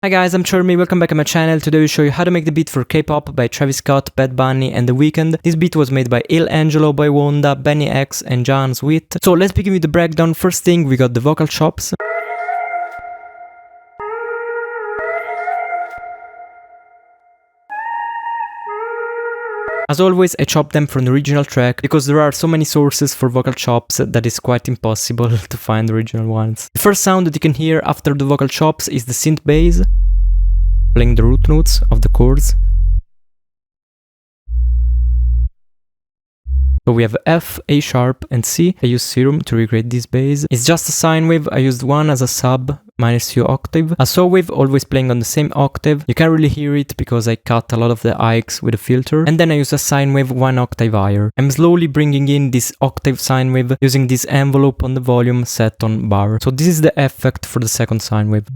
Hi guys, I'm Termeyy, welcome back to my channel. Today we show you how to make the beat for K-pop by Travis Scott, Bad Bunny and The Weeknd. This beat was made by Il Angelo, by Wanda, Benny X and John Sweet. So let's begin with the breakdown. First thing, we got the vocal chops. As always, I chop them from the original track because there are so many sources for vocal chops that it's quite impossible to find the original ones. The first sound that you can hear after the vocal chops is the synth bass, playing the root notes of the chords. So we have F, A sharp and C. I use Serum to recreate this bass. It's just a sine wave, I used one as a sub, -2 octave. A saw wave always playing on the same octave. You can't really hear it because I cut a lot of the Ikes with a filter. And then I use a sine wave 1 octave higher. I'm slowly bringing in this octave sine wave using this envelope on the volume set on bar. So this is the effect for the second sine wave.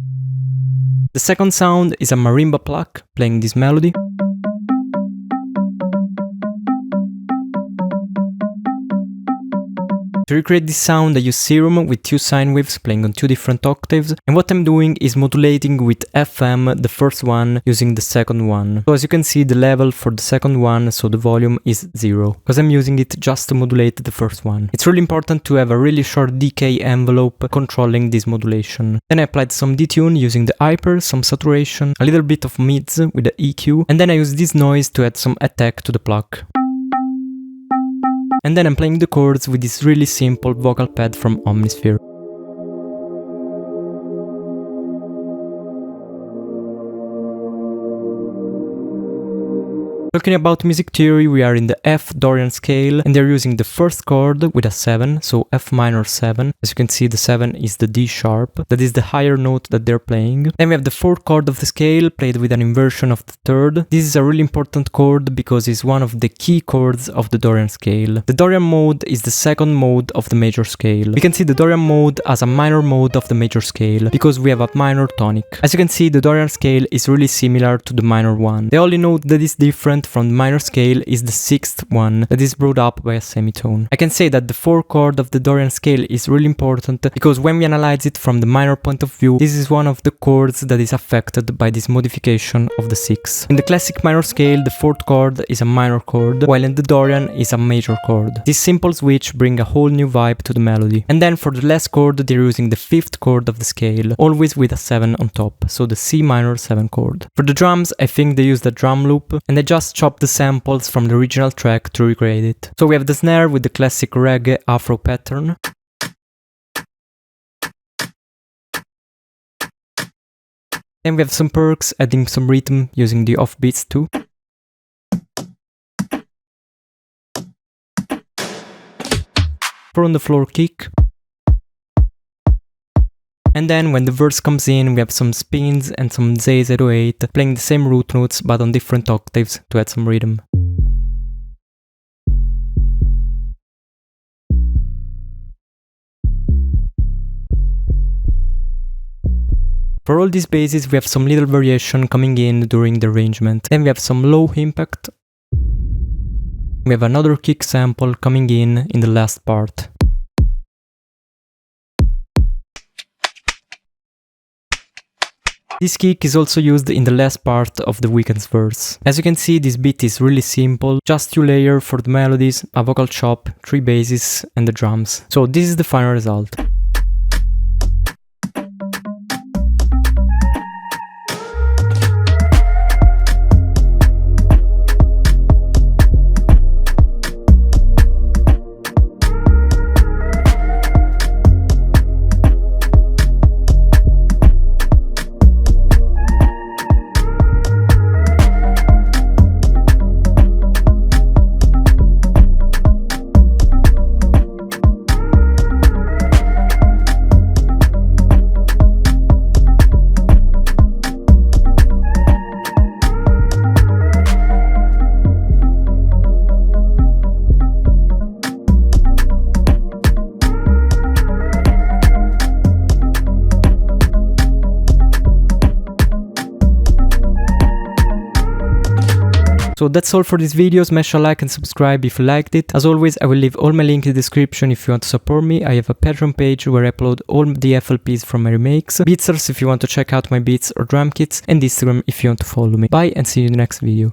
The second sound is a marimba pluck playing this melody. To recreate this sound, I use Serum with 2 sine waves playing on 2 different octaves, and what I'm doing is modulating with FM the first one using the second one. So as you can see, the level for the second one, so the volume is 0, because I'm using it just to modulate the first one. It's really important to have a really short decay envelope controlling this modulation. Then I applied some detune using the hyper, some saturation, a little bit of mids with the EQ, and then I use this noise to add some attack to the pluck. And then I'm playing the chords with this really simple vocal pad from Omnisphere. Talking about music theory, we are in the F Dorian scale and they're using the first chord with a 7, so F minor 7. As you can see, the 7 is the D sharp, that is the higher note that they're playing. Then we have the 4th chord of the scale played with an inversion of the 3rd. This is a really important chord because it's one of the key chords of the Dorian scale. The Dorian mode is the second mode of the major scale. We can see the Dorian mode as a minor mode of the major scale because we have a minor tonic. As you can see, the Dorian scale is really similar to the minor one. The only note that is different from the minor scale is the 6th one that is brought up by a semitone. I can say that the 4th chord of the Dorian scale is really important because when we analyze it from the minor point of view, this is one of the chords that is affected by this modification of the 6th. In the classic minor scale, the 4th chord is a minor chord, while in the Dorian is a major chord. This simple switch brings a whole new vibe to the melody. And then for the last chord, they're using the 5th chord of the scale, always with a 7 on top, so the C minor 7 chord. For the drums, I think they used a drum loop, and I just chopped the samples from the original track to recreate it. So we have the snare with the classic reggae afro pattern. Then we have some perks, adding some rhythm using the offbeats too. 4 on the floor kick. And then when the verse comes in, we have some spins and some Z808 playing the same root notes but on different octaves to add some rhythm. For all these basses, we have some little variation coming in during the arrangement. Then we have some low impact. We have another kick sample coming in the last part. This kick is also used in the last part of the Weeknd's verse. As you can see, this beat is really simple, just 2 layers for the melodies, a vocal chop, 3 basses and the drums. So this is the final result. So that's all for this video. Smash a like and subscribe if you liked it. As always, I will leave all my links in the description if you want to support me. I have a Patreon page where I upload all the FLPs from my remakes, Beatstars if you want to check out my beats or drum kits, and Instagram if you want to follow me. Bye and see you in the next video.